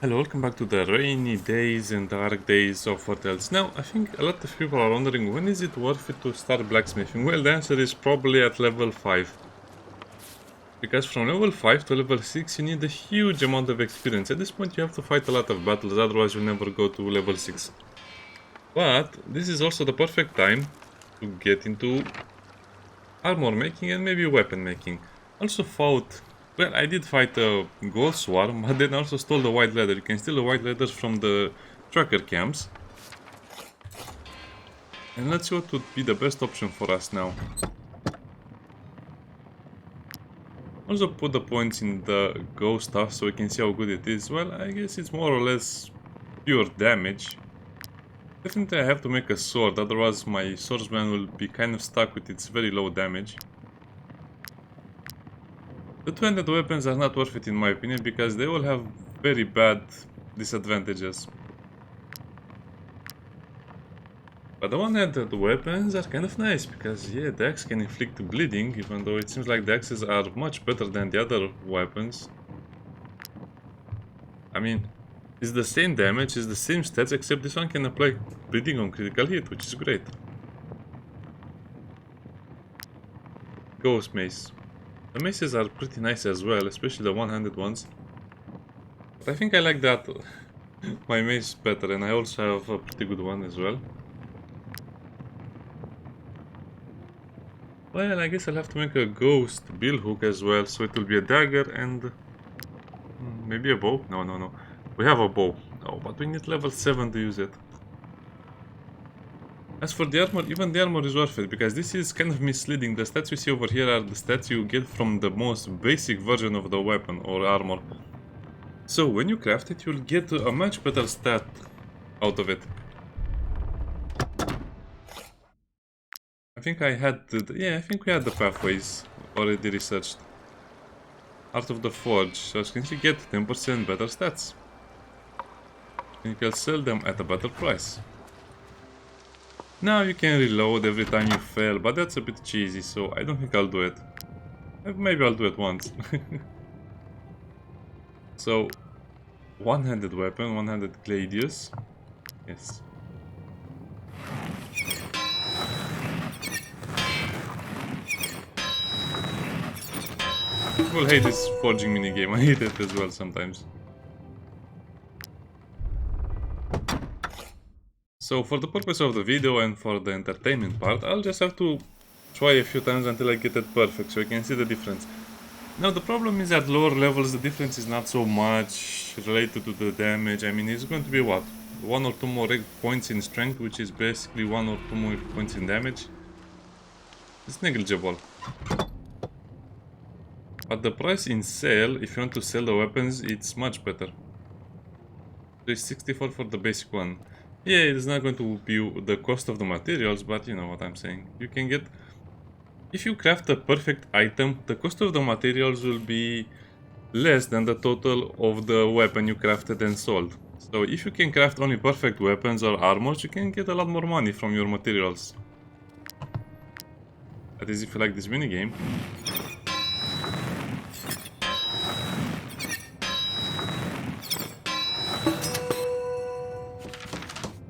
Hello, welcome back to the rainy days and dark days of WarTales. Now, I think a lot of people are wondering, when is it worth it to start blacksmithing? Well, the answer is probably at level 5. Because from level 5 to level 6 you need a huge amount of experience. At this point you have to fight a lot of battles, otherwise you'll never go to level 6. But this is also the perfect time to get into armor making and maybe weapon making. Also fought, well, I did fight a gold swarm, but then also stole the white leather. You can steal the white leathers from the tracker camps. And let's see what would be the best option for us now. Also put the points in the go stuff so we can see how good it is. Well, I guess it's more or less pure damage. Definitely I have to make a sword, otherwise my swordsman will be kind of stuck with its very low damage. The two-handed weapons are not worth it in my opinion, because they all have very bad disadvantages. But the one-handed weapons are kind of nice, because yeah, the axe can inflict bleeding, even though it seems like the axes are much better than the other weapons. I mean, it's the same damage, it's the same stats, except this one can apply bleeding on critical hit, which is great. Ghost mace. The maces are pretty nice as well, especially the one-handed ones. But I think I like that my mace better, and I also have a pretty good one as well. Well, I guess I'll have to make a ghost bill hook as well, so it will be a dagger and maybe a bow? No. We have a bow. Oh, but we need level 7 to use it. As for the armor, even the armor is worth it, because this is kind of misleading. The stats we see over here are the stats you get from the most basic version of the weapon or armor. So when you craft it, you'll get a much better stat out of it. I think I had I think we had the pathways already researched. Art of the Forge, so as you can see, get 10% better stats. And you can sell them at a better price. Now you can reload every time you fail, but that's a bit cheesy, so I don't think I'll do it. Maybe I'll do it once. So, one-handed weapon, one-handed gladius. Yes. People hate this forging minigame, I hate it as well sometimes. So for the purpose of the video and for the entertainment part, I'll just have to try a few times until I get it perfect, so you can see the difference. Now the problem is at lower levels the difference is not so much related to the damage. I mean, it's going to be what? 1 or 2 more points in strength, which is basically 1 or 2 more points in damage. It's negligible. But the price in sale, if you want to sell the weapons, it's much better. There's 64 for the basic one. Yeah, it's not going to be the cost of the materials, but you know what I'm saying. You can get... If you craft a perfect item, the cost of the materials will be less than the total of the weapon you crafted and sold. So if you can craft only perfect weapons or armors, you can get a lot more money from your materials. That is if you like this minigame.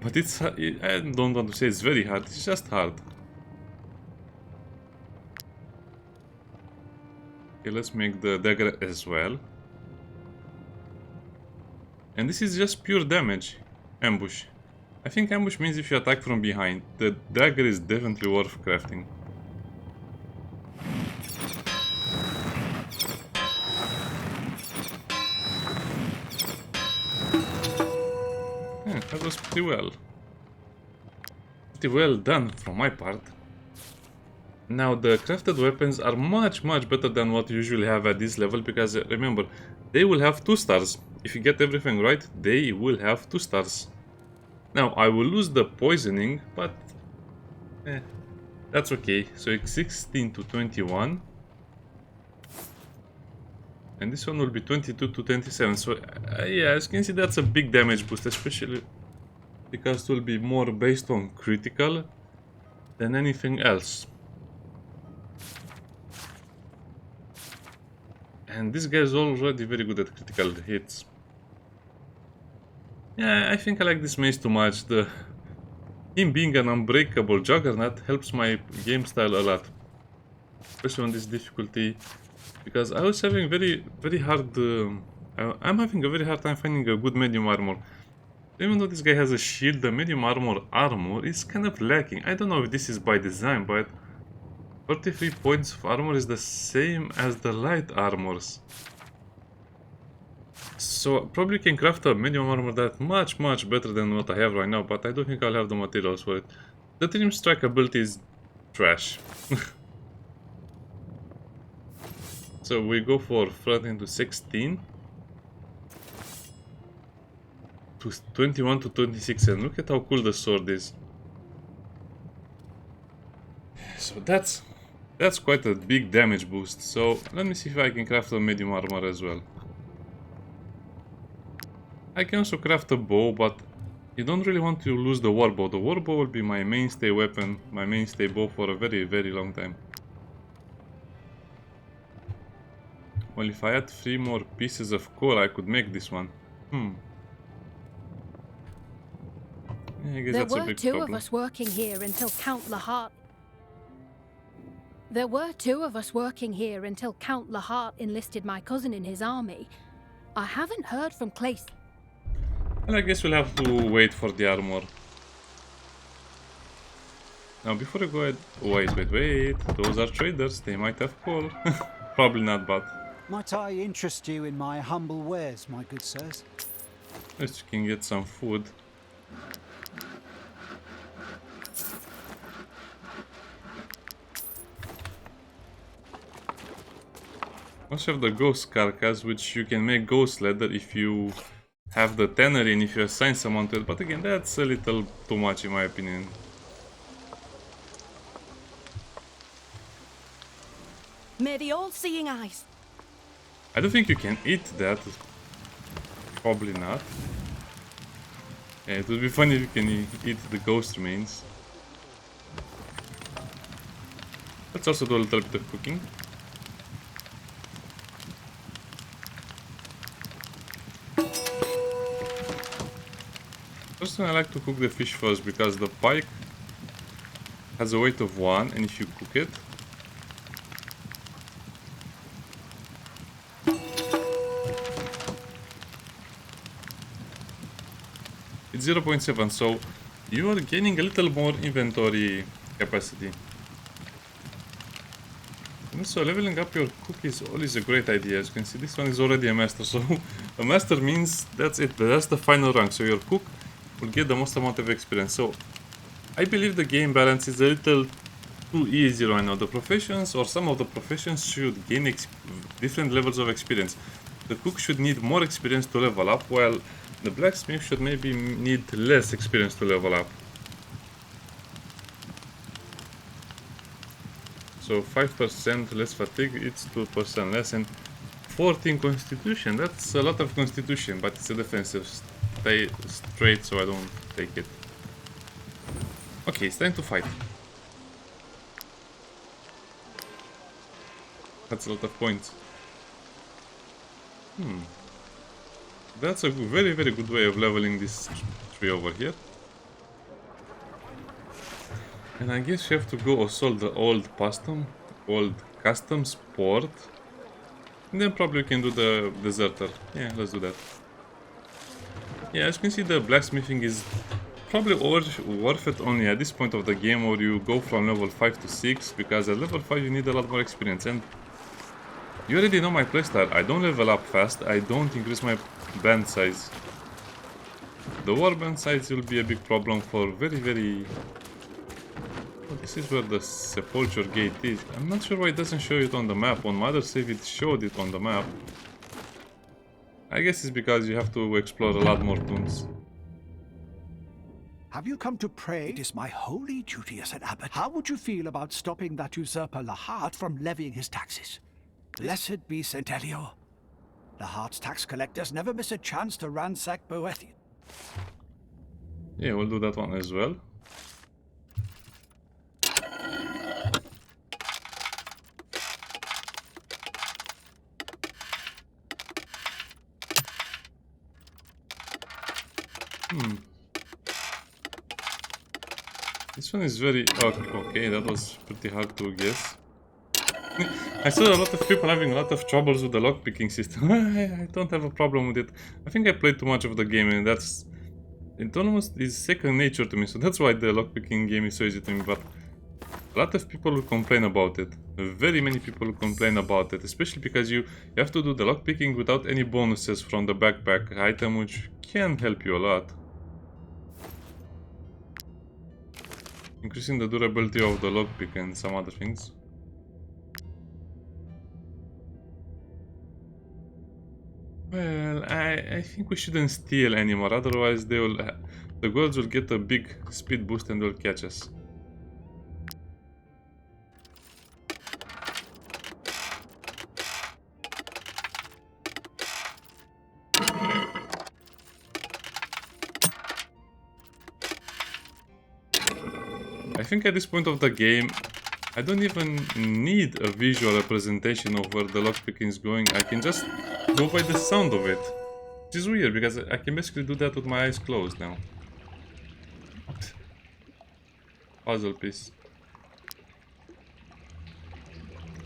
But it's... I don't want to say it's very hard, it's just hard. Okay, let's make the dagger as well. And this is just pure damage. Ambush. I think ambush means if you attack from behind. The dagger is definitely worth crafting. Yeah, that was pretty well. Pretty well done from my part. Now the crafted weapons are much better than what you usually have at this level, because remember, they will have 2 stars. If you get everything right, they will have 2 stars. Now I will lose the poisoning, but that's okay. So it's 16 to 21. And this one will be 22 to 27. So yeah, as you can see, that's a big damage boost, especially because it will be more based on critical than anything else. And this guy is already very good at critical hits. Yeah, I think I like this maze too much. Him being an unbreakable juggernaut helps my game style a lot, especially on this difficulty, because I was having very hard. I'm having a very hard time finding a good medium armor. Even though this guy has a shield, the medium armor is kind of lacking. I don't know if this is by design, but 43 points of armor is the same as the light armors. So probably can craft a medium armor that much better than what I have right now, but I don't think I'll have the materials for it. The Dream Strike ability is trash. So we go for front into 16 to 21 to 26, and look at how cool the sword is. So that's quite a big damage boost. So let me see if I can craft a medium armor as well. I can also craft a bow, but you don't really want to lose the warbow. The warbow will be my mainstay weapon, my mainstay bow for a very long time. Well, if I had 3 more pieces of coal, I could make this one. Yeah, I guess that's a big problem. There were two of us working here until Count Lahart enlisted my cousin in his army. I haven't heard from Clay. Well, I guess we'll have to wait for the armor. Now, before I go ahead... Wait. Those are traders. They might have coal. Probably not, but... Might I interest you in my humble wares, my good sirs? At least you can get some food. Also have the ghost carcass, which you can make ghost leather if you have the tannery and if you assign someone to it, but again, that's a little too much in my opinion. May the all-seeing eyes. I don't think you can eat that. Probably not. Yeah, it would be funny if you can eat the ghost remains. Let's also do a little bit of cooking. Personally, I like to cook the fish first because the pike has a weight of 1, and if you cook it, it's 0.7, so you are gaining a little more inventory capacity. And so leveling up your cook is always a great idea. As you can see, this one is already a master, so a master means that's it, but that's the final rank, so your cook will get the most amount of experience. So I believe the game balance is a little too easy right now. The professions, or some of the professions, should gain different levels of experience. The cook should need more experience to level up, while the blacksmith should maybe need less experience to level up. So 5% less fatigue, it's 2% less, and 14 constitution. That's a lot of constitution, but it's a defensive trait, so I don't take it. Okay, it's time to fight. That's a lot of points. That's a very good way of leveling this tree over here. And I guess you have to go assault the old customs port. And then probably we can do the deserter. Yeah, let's do that. Yeah, as you can see, the blacksmithing is probably worth it only at this point of the game, where you go from level 5 to 6, because at level 5 you need a lot more experience. And you already know my playstyle. I don't level up fast, I don't increase my band size. The warband size will be a big problem for very... Oh, this is where the sepulture gate is. I'm not sure why it doesn't show it on the map. On my other save it showed it on the map. I guess it's because you have to explore a lot more tombs. Have you come to pray? It is my holy duty as an abbot. How would you feel about stopping that usurper Lahart from levying his taxes? Blessed be St. Elior. Lahart's tax collectors never miss a chance to ransack Boethius. Yeah, we'll do that one as well. Hmm. This one is very... okay, that was pretty hard to guess. I saw a lot of people having a lot of troubles with the lockpicking system. I don't have a problem with it. I think I played too much of the game and that's... It almost is second nature to me, so that's why the lockpicking game is so easy to me, but... A lot of people will complain about it. Very many people will complain about it, especially because you have to do the lockpicking without any bonuses from the backpack item, which can help you a lot. Increasing the durability of the lockpick and some other things. Well, I think we shouldn't steal anymore, otherwise they will, the gods will get a big speed boost and they'll catch us. I think at this point of the game, I don't even need a visual representation of where the lockpicking is going. I can just go by the sound of it. Which is weird, because I can basically do that with my eyes closed now. Puzzle piece.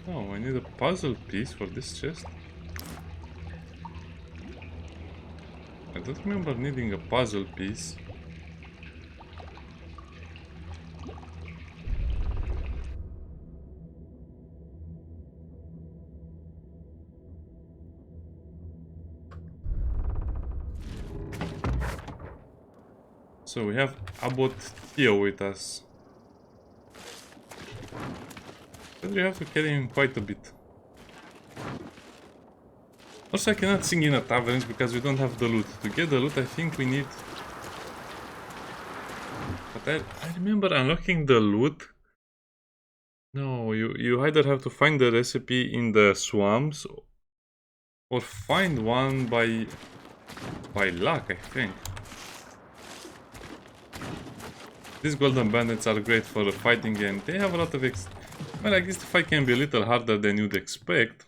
Oh, I need a puzzle piece for this chest. I don't remember needing a puzzle piece. So we have Abbot Theo with us. But we have to carry him quite a bit. Also, I cannot sing in a taverns because we don't have the loot. To get the loot, I think we need... But I remember unlocking the loot. No, you either have to find the recipe in the swamps or find one by luck, I think. These golden bandits are great for fighting and they have a lot of well, I guess the fight can be a little harder than you'd expect.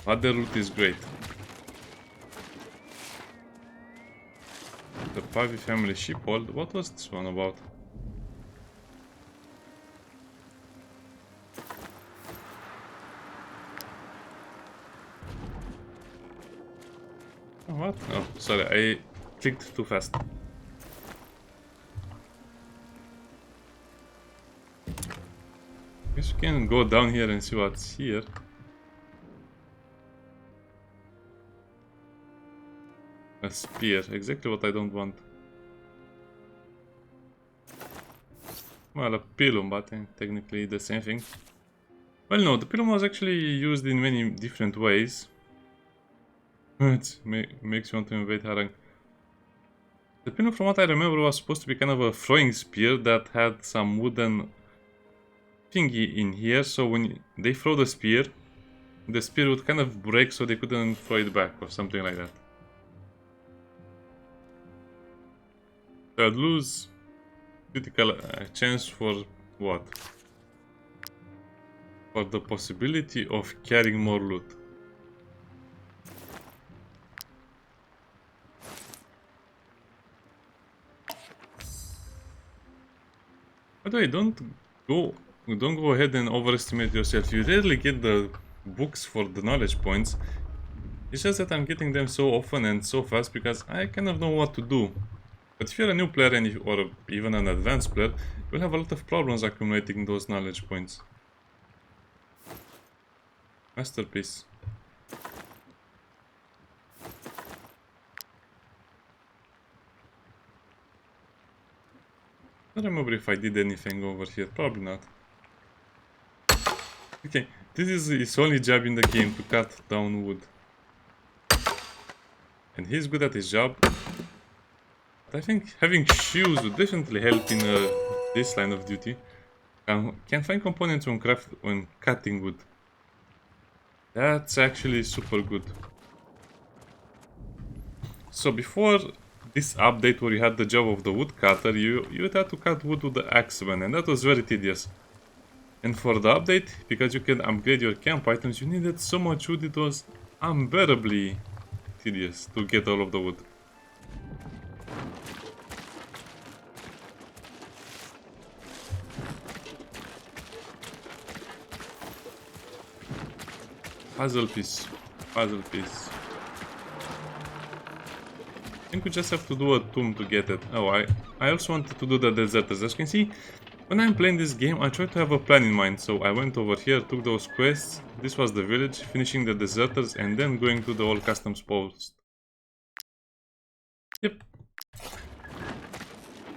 But the loot is great. The Pavi family sheepfold. What was this one about? Oh, what? Oh, sorry, I clicked too fast. Guess we can go down here and see what's here. A spear, exactly what I don't want. Well, a pilum, but technically the same thing. Well, no, the pilum was actually used in many different ways. It makes you want to invade Harang. The pilum, from what I remember, was supposed to be kind of a throwing spear that had some wooden thingy in here, so when they throw the spear would kind of break so they couldn't throw it back or something like that. So I'd lose critical chance for what? For the possibility of carrying more loot. By the way, don't go ahead and overestimate yourself. You rarely get the books for the knowledge points. It's just that I'm getting them so often and so fast because I kind of know what to do. But if you're a new player or even an advanced player, you'll have a lot of problems accumulating those knowledge points. Masterpiece. I don't remember if I did anything over here, probably not. Okay, this is his only job in the game, to cut down wood. And he's good at his job. But I think having shoes would definitely help in this line of duty. Can find components when cutting wood. That's actually super good. So before this update where you had the job of the woodcutter, you had to cut wood with the axeman, and that was very tedious. And for the update, because you can upgrade your camp items, you needed so much wood, it was unbearably tedious to get all of the wood. Puzzle piece. Puzzle piece. I think we just have to do a tomb to get it. Oh, I also wanted to do the deserters. As you can see, when I'm playing this game, I try to have a plan in mind. So I went over here, took those quests. This was the village, finishing the deserters, and then going to the old customs post. Yep.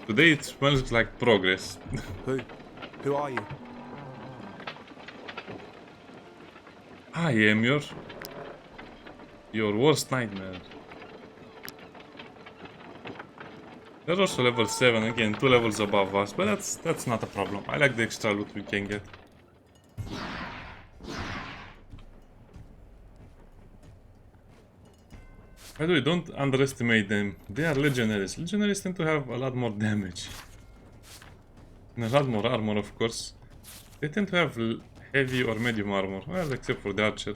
Today it smells like progress. Who are you? I am your worst nightmare. They're also level 7, again 2 levels above us, but that's not a problem. I like the extra loot we can get. By the way, don't underestimate them. They are legendaries. Legendaries tend to have a lot more damage. And a lot more armor, of course. They tend to have heavy or medium armor. Well, except for the archer.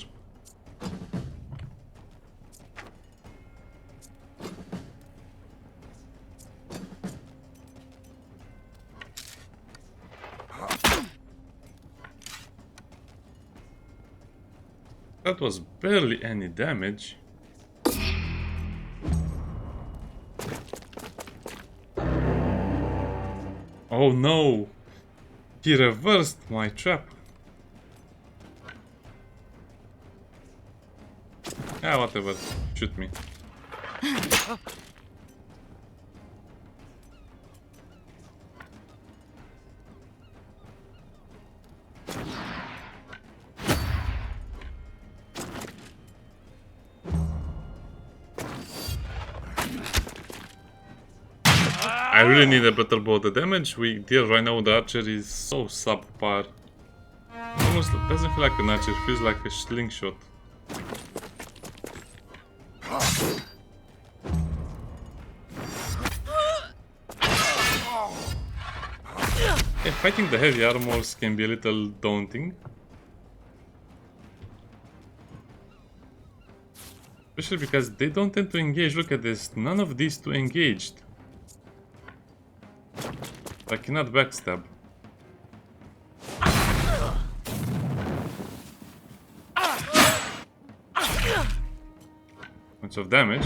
That was barely any damage. Oh no! He reversed my trap. Ah, whatever. Shoot me. I really need a better bow. The damage we deal right now with the archer is so subpar. Almost doesn't feel like an archer, it feels like a slingshot. Yeah, fighting the heavy armors can be a little daunting. Especially because they don't tend to engage. Look at this, none of these two engaged. I cannot backstab. Bunch of damage.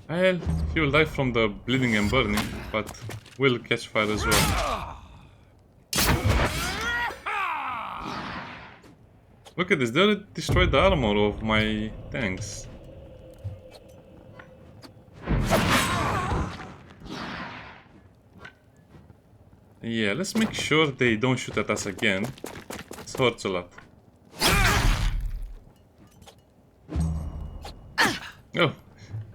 Well, he will die from the bleeding and burning, but will catch fire as well. Look at this, they already destroyed the armor of my tanks. Yeah, let's make sure they don't shoot at us again. This hurts a lot. Oh,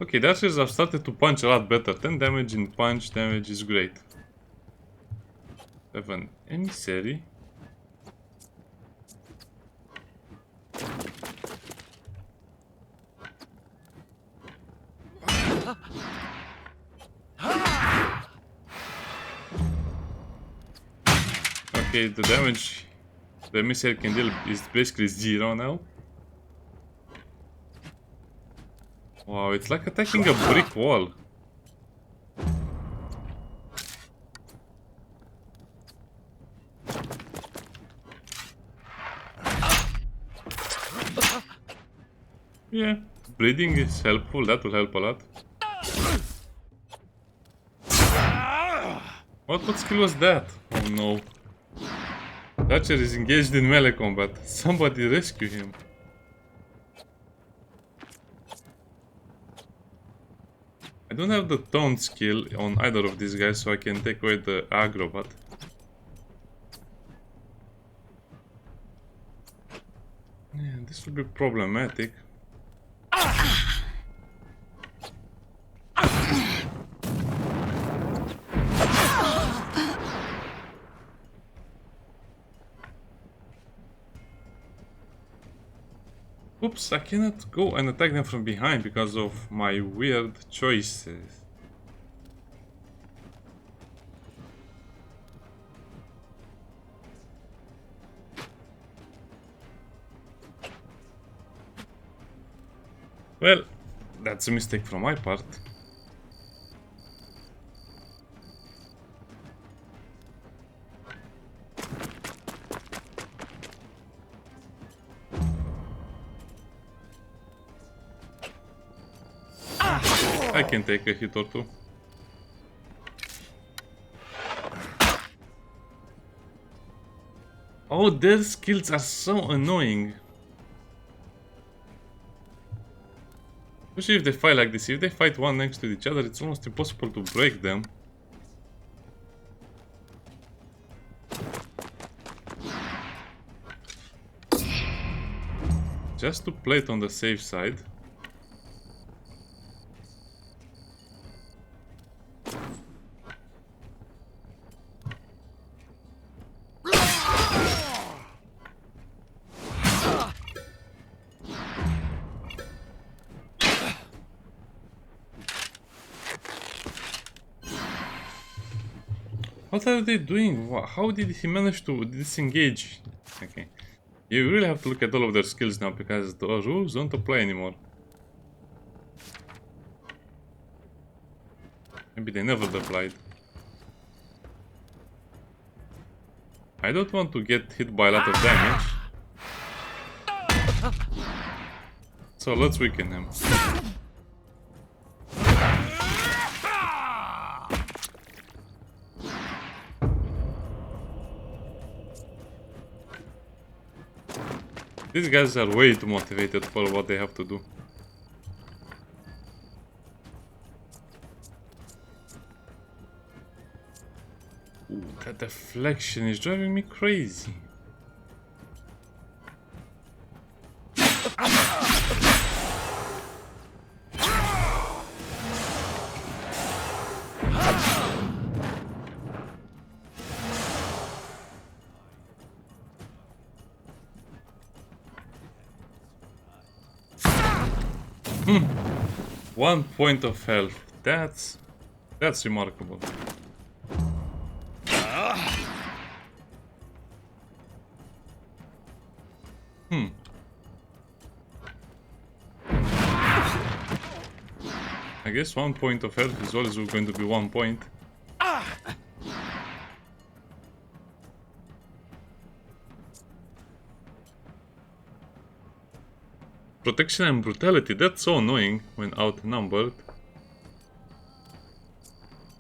okay, the archers have started to punch a lot better. 10 damage in punch damage is great. Have an emissary. Okay, the damage the emissary can deal is basically 0 now. Wow, it's like attacking a brick wall. Yeah, bleeding is helpful, that will help a lot. What skill was that? Oh no. The archer is engaged in melee combat. Somebody rescue him. I don't have the taunt skill on either of these guys, so I can take away the aggro, but... yeah, this will be problematic. Oops, I cannot go and attack them from behind because of my weird choices. Well, that's a mistake from my part. I can take a hit or two. Oh, their skills are so annoying. Especially if they fight like this. If they fight one next to each other, it's almost impossible to break them. Just to play it on the safe side. What are they doing? How did he manage to disengage? Okay. You really have to look at all of their skills now because the rules don't apply anymore. Maybe they never applied. I don't want to get hit by a lot of damage. So let's weaken him. These guys are way too motivated for what they have to do. Ooh, that deflection is driving me crazy. Hmm. 1 point of health. That's remarkable. I guess 1 point of health is always going to be 1 point. Protection and brutality, that's so annoying when outnumbered.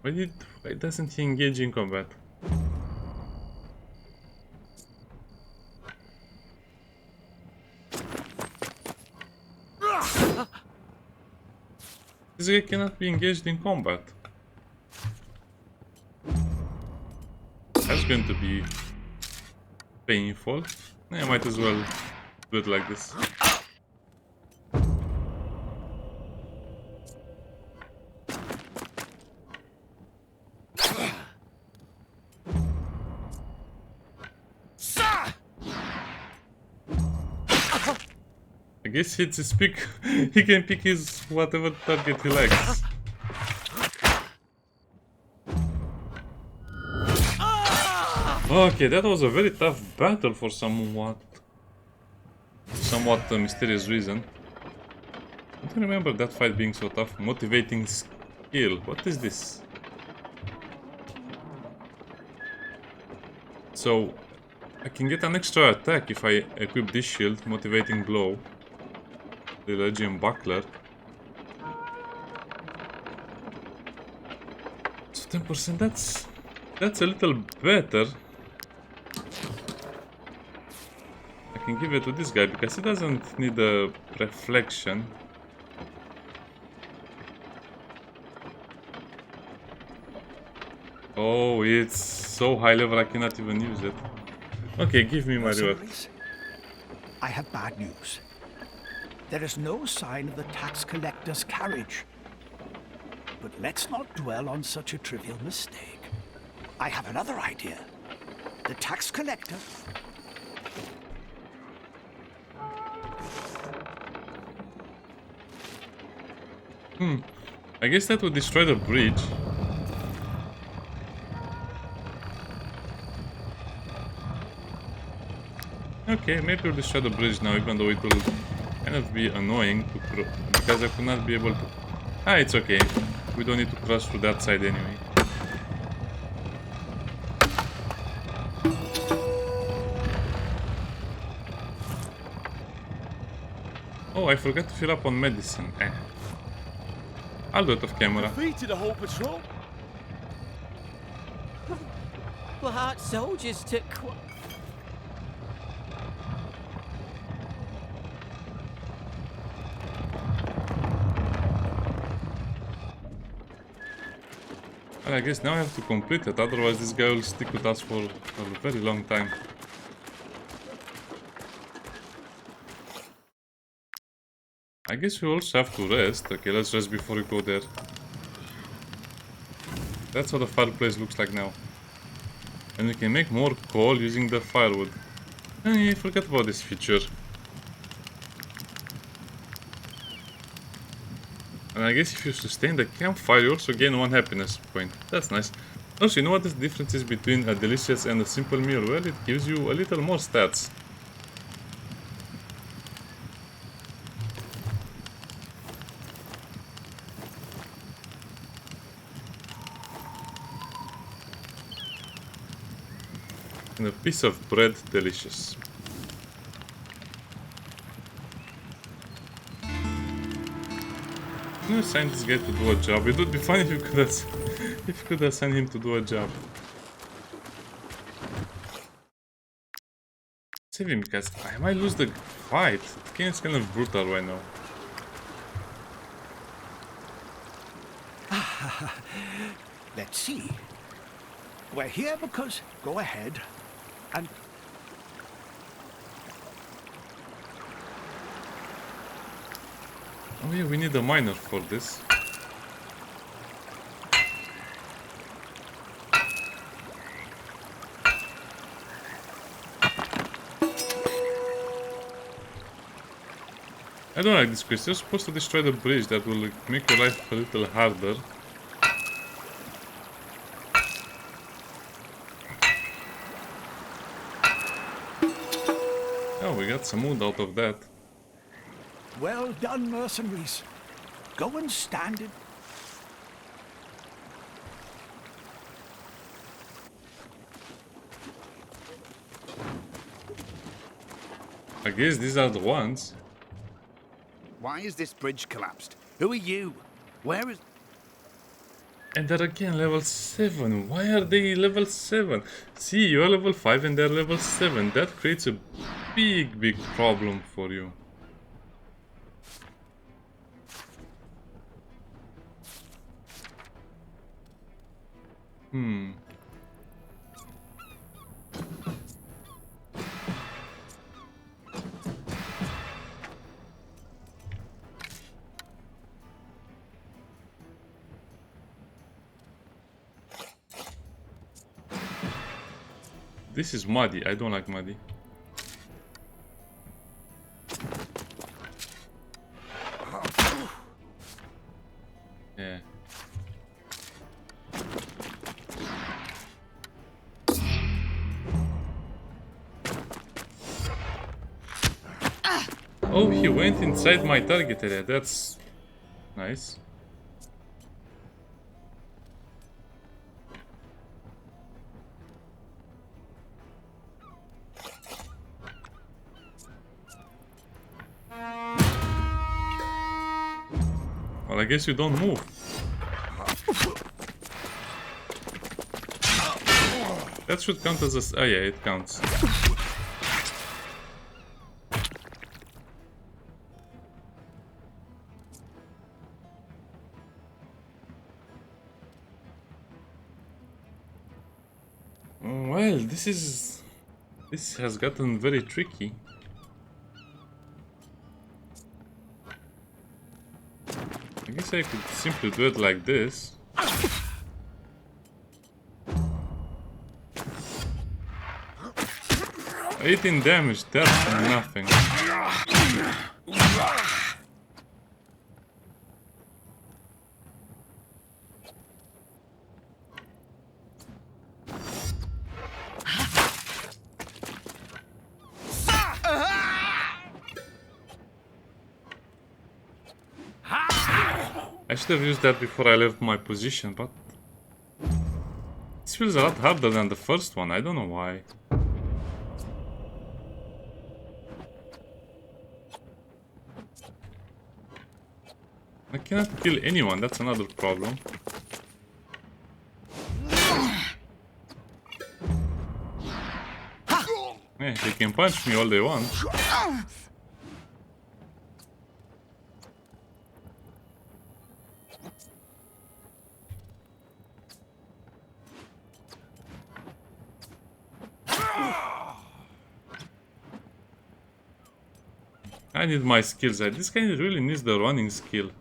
Why doesn't he engage in combat? This guy cannot be engaged in combat. That's going to be painful. I might as well do it like this. I guess it's his pick. He can pick his whatever target he likes. Okay, that was a very tough battle for somewhat mysterious reason. I don't remember that fight being so tough. Motivating skill. What is this? So, I can get an extra attack if I equip this shield. Motivating blow. The Legion Buckler. So 10%, that's a little better. I can give it to this guy because he doesn't need a reflection. Oh, it's so high level I cannot even use it. Okay, give me my reward. I have bad news. There is no sign of the tax collector's carriage. But let's not dwell on such a trivial mistake. I have another idea. The tax collector... I guess that would destroy the bridge. Okay, maybe we'll destroy the bridge now, even though it will kind of be annoying to because I could not be able to... Ah, it's okay. We don't need to cross through that side anyway. Oh, I forgot to fill up on medicine. I'll do it off camera. Defeated a whole patrol. Lahart soldiers took. And I guess now I have to complete it, otherwise this guy will stick with us for a very long time. I guess we also have to rest. Okay, let's rest before we go there. That's how the fireplace looks like now. And we can make more coal using the firewood. I forgot about this feature. And I guess if you sustain the campfire, you also gain 1 happiness point. That's nice. Also, you know what the difference is between a delicious and a simple meal? Well, it gives you a little more stats. And a piece of bread, delicious. I'm gonna assign this guy to do a job. It would be fun if you could assign him to do a job. Save him because I might lose the fight. The game is kind of brutal right now. Let's see. We're here because... Go ahead. And... Oh yeah, we need a miner for this. I don't like this quest. You're supposed to destroy the bridge. That will make your life a little harder. Oh, we got some wood out of that. Well done, mercenaries. Go and stand in... I guess these are the ones. Why is this bridge collapsed? Who are you? Where is... And they're again level 7. Why are they level 7? See, you're level 5 and they're level 7. That creates a big problem for you. This is muddy. I don't like muddy. Yeah. Oh, he went inside my target area. That's nice. Well, I guess you don't move. That should count as a... Oh yeah, it counts. Well, this has gotten very tricky. I guess I could simply do it like this. 18 damage, that's nothing. I should have used that before I left my position, but this feels a lot harder than the first one. I don't know why. I cannot kill anyone, that's another problem. Yeah, they can punch me all they want. I need my skills. This guy really needs the running skill.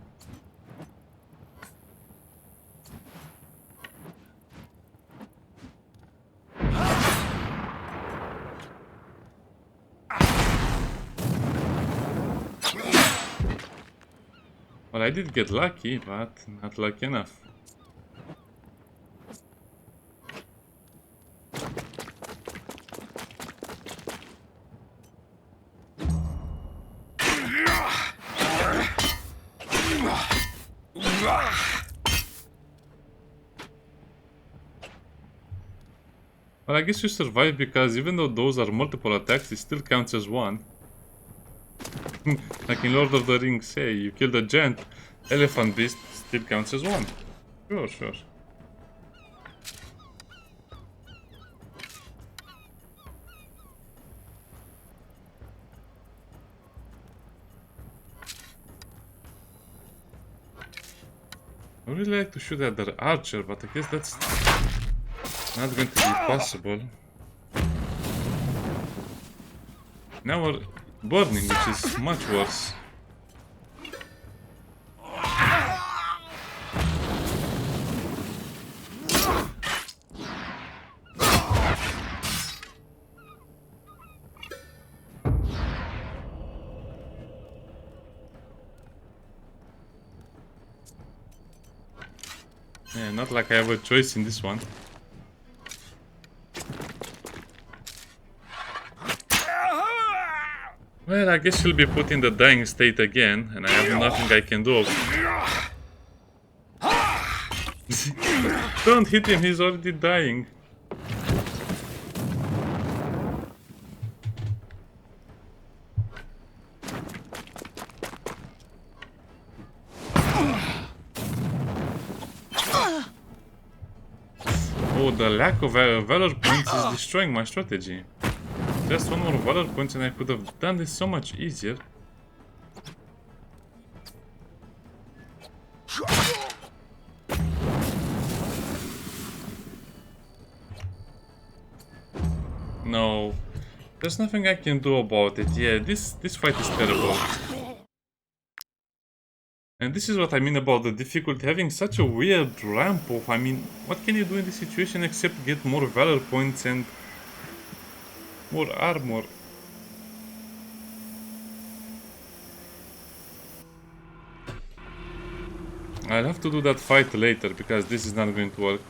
Well, I did get lucky, but not lucky enough. Well, I guess you survive because even though those are multiple attacks, it still counts as one. Like in Lord of the Rings, say you kill the giant elephant beast, still counts as one. Sure, sure. I would really like to shoot at the archer, but I guess that's not going to be possible. Now we're burning, which is much worse. Yeah, not like I have a choice in this one. Well, I guess he'll be put in the dying state again, and I have nothing I can do. Don't hit him, he's already dying. Oh, the lack of valor points is destroying my strategy. Just one more valor point and I could have done this so much easier. No, there's nothing I can do about it. Yeah, this fight is terrible. And this is what I mean about the difficulty, having such a weird ramp off. I mean, what can you do in this situation except get more valor points and more armor? I'll have to do that fight later because this is not going to work.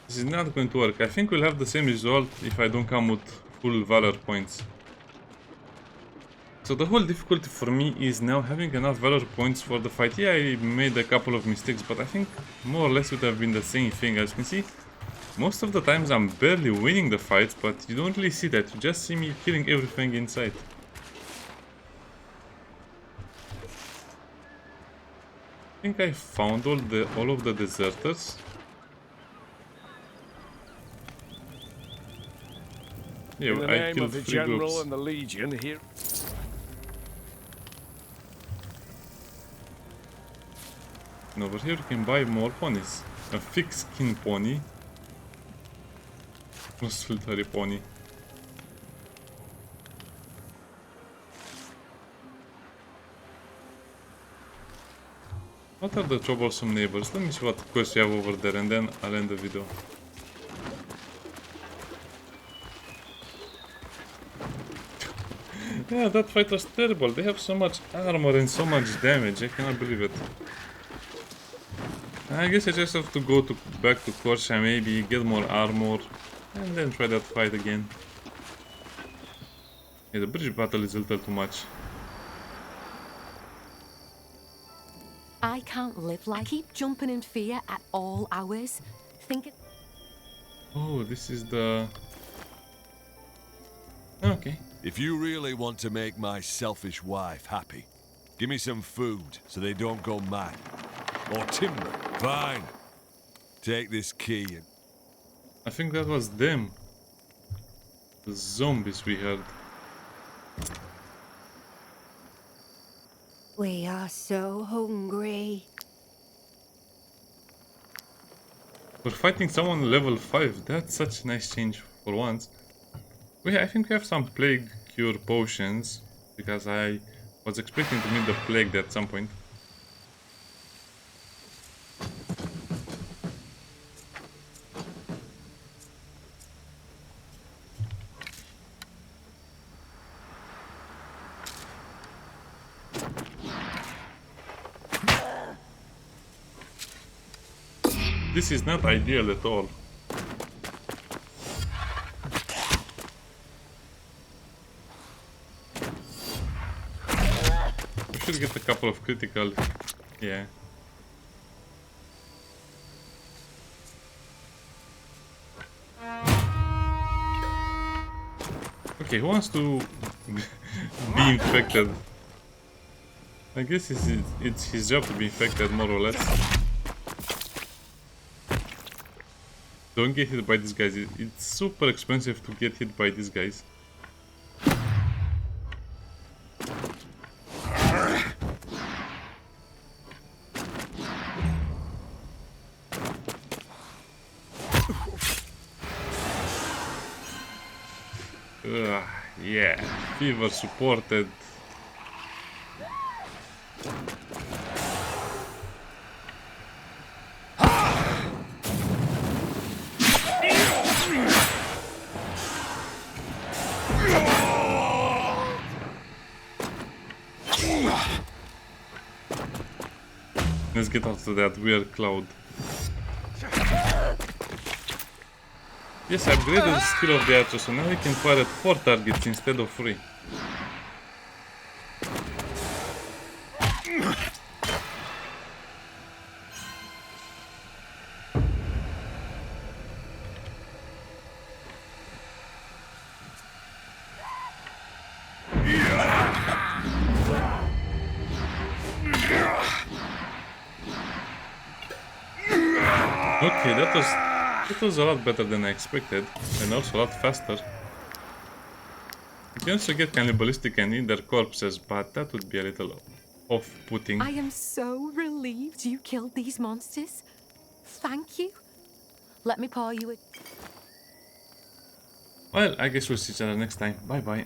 This is not going to work. I think we'll have the same result if I don't come with full valor points. So the whole difficulty for me is now having enough valor points for the fight. Yeah, I made a couple of mistakes, but I think more or less would have been the same thing. As you can see, most of the times I'm barely winning the fights, but you don't really see that. You just see me killing everything in sight. I think I found all of the deserters. Yeah, in the I name killed of the 3 General groups. and the Legion here. And over here you can buy more ponies. A thick skin pony. A solitary pony. What are the troublesome neighbors? Let me see what quest you have over there and then I'll end the video. Yeah, that fight was terrible. They have so much armor and so much damage. I cannot believe it. I guess I just have to go back to Corsia, maybe get more armor and then try that fight again. Yeah, the bridge battle is a little too much. I can't live like keep jumping in fear at all hours. Think it. Oh, this is the... Okay. If you really want to make my selfish wife happy, Give me some food so they don't go mad. Or timber. Fine. Take this key and... I think that was them. The zombies we heard. We are so hungry. We're fighting someone level 5. That's such a nice change for once. I think we have some plague cure potions, because I was expecting to meet the plague at some point. This is not ideal at all. We should get a couple of critical. Yeah. Okay, who wants to be infected? I guess it's his job to be infected, more or less. Don't get hit by these guys. It's super expensive to get hit by these guys. Yeah, fever supported. Let's get out of that weird cloud. Yes, I upgraded the skill of the archer, so now he can fire at 4 targets instead of 3. Okay, that was a lot better than I expected, and also a lot faster. You can also get cannibalistic and eat their corpses, but that would be a little off-putting. I am so relieved you killed these monsters. Thank you. Let me pour you a... Well, I guess we'll see each other next time. Bye bye.